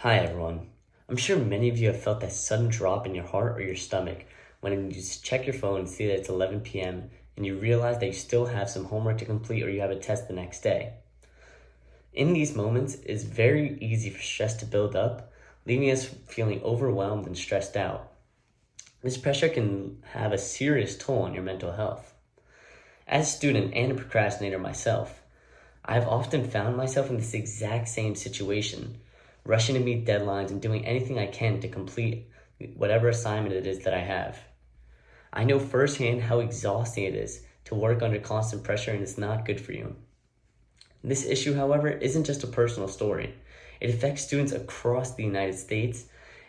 Hi everyone. I'm sure many of you have felt that sudden drop in your heart or your stomach when you check your phone and see that it's 11 p.m. and you realize that you still have some homework to complete or you have a test the next day. In these moments, it's very easy for stress to build up, leaving us feeling overwhelmed and stressed out. This pressure can have a serious toll on your mental health. As a student and a procrastinator myself, I've often found myself in this exact same situation, rushing to meet deadlines and doing anything I can to complete whatever assignment it is that I have. I know firsthand how exhausting it is to work under constant pressure, and it's not good for you. This issue, however, isn't just a personal story. It affects students across the United States,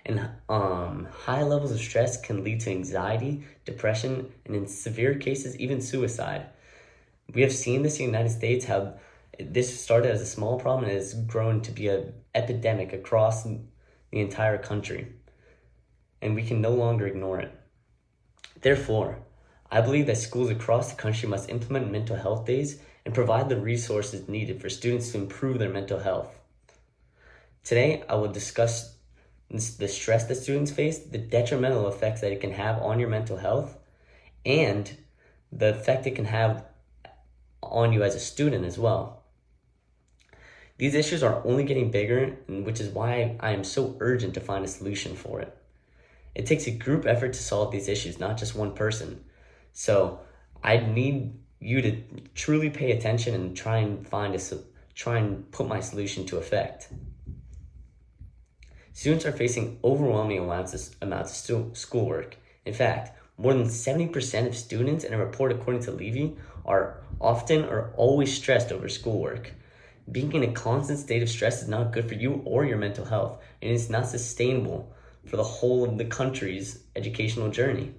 and high levels of stress can lead to anxiety, depression, and in severe cases, even suicide. We have seen this in the United States, how this started as a small problem and has grown to be an epidemic across the entire country, and we can no longer ignore it. Therefore, I believe that schools across the country must implement mental health days and provide the resources needed for students to improve their mental health. Today, I will discuss the stress that students face, the detrimental effects that it can have on your mental health, and the effect it can have on you as a student as well. These issues are only getting bigger, which is why I am so urgent to find a solution for it. It takes a group effort to solve these issues, not just one person. So I need you to truly pay attention and try and put my solution to effect. Students are facing overwhelming amounts of schoolwork. In fact, more than 70% of students in a report according to Levy are often or always stressed over schoolwork. Being in a constant state of stress is not good for you or your mental health, and it's not sustainable for the whole of the country's educational journey.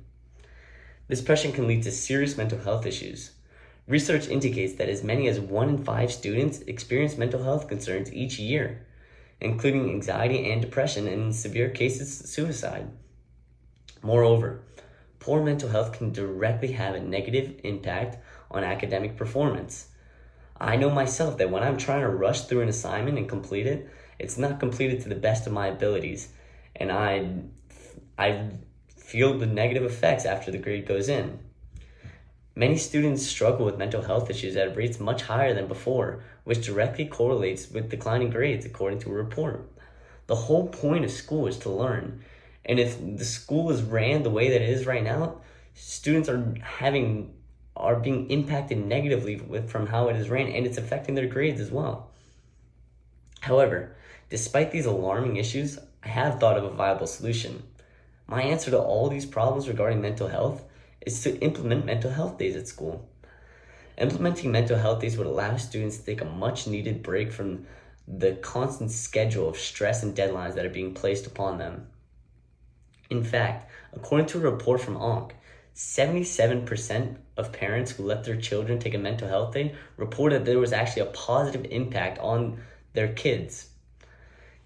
This pressure can lead to serious mental health issues. Research indicates that as many as 1 in 5 students experience mental health concerns each year, including anxiety and depression, and in severe cases, suicide. Moreover, poor mental health can directly have a negative impact on academic performance. I know myself that when I'm trying to rush through an assignment and complete it, it's not completed to the best of my abilities, and I feel the negative effects after the grade goes in. Many students struggle with mental health issues at rates much higher than before, which directly correlates with declining grades according to a report. The whole point of school is to learn, and if the school is ran the way that it is right now, students are being impacted negatively from how it is ran, and it's affecting their grades as well. However, despite these alarming issues, I have thought of a viable solution. My answer to all these problems regarding mental health is to implement mental health days at school. Implementing mental health days would allow students to take a much needed break from the constant schedule of stress and deadlines that are being placed upon them. In fact, according to a report from ONC, 77% of parents who let their children take a mental health day reported there was actually a positive impact on their kids.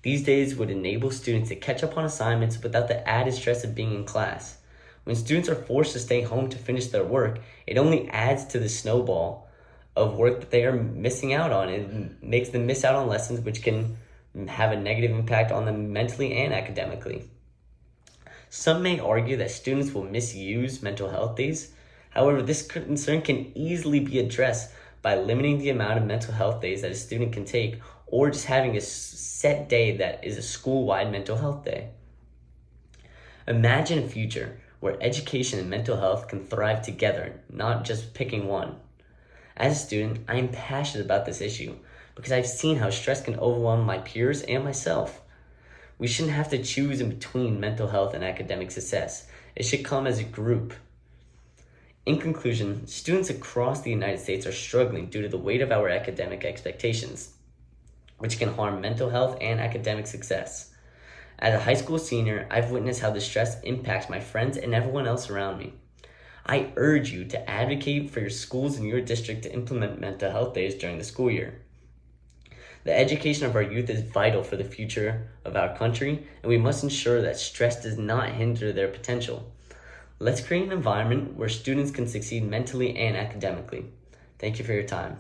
These days would enable students to catch up on assignments without the added stress of being in class. When students are forced to stay home to finish their work, it only adds to the snowball of work that they are missing out on. It makes them miss out on lessons, which can have a negative impact on them mentally and academically. Some may argue that students will misuse mental health days. However, this concern can easily be addressed by limiting the amount of mental health days that a student can take, or just having a set day that is a school-wide mental health day. Imagine a future where education and mental health can thrive together, not just picking one. As a student, I am passionate about this issue because I've seen how stress can overwhelm my peers and myself. We shouldn't have to choose in between mental health and academic success. It should come as a group. In conclusion, students across the United States are struggling due to the weight of our academic expectations, which can harm mental health and academic success. As a high school senior, I've witnessed how the stress impacts my friends and everyone else around me. I urge you to advocate for your schools in your district to implement mental health days during the school year. The education of our youth is vital for the future of our country, and we must ensure that stress does not hinder their potential. Let's create an environment where students can succeed mentally and academically. Thank you for your time.